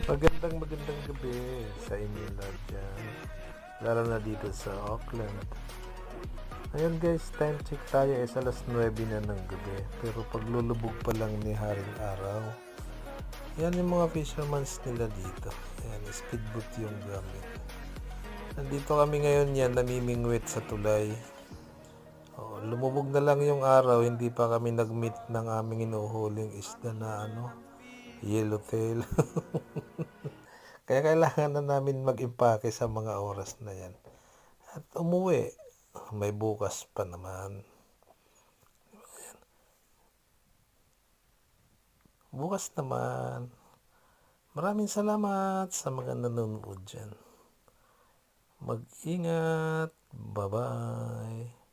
Magandang gabi sa inyo lahat dyan. Lalo na dito sa Auckland. Ayun guys, time check tayo is alas 9 na ng gabi. Pero paglulubog pa lang ni Haring Araw. Yan yung mga fishermans nila dito. Ayan, speedboat yung gamit. Nandito kami ngayon yan, namimingwit sa tulay. Lumubog na lang yung araw, hindi pa kami nag-meet ng aming inuhuling isda na yellowtail. Kaya kailangan na namin mag-impake sa mga oras na yan. At umuwi. May bukas pa naman. Bukas naman. Maraming salamat sa mga nanonood dyan. Mag-ingat. Bye-bye.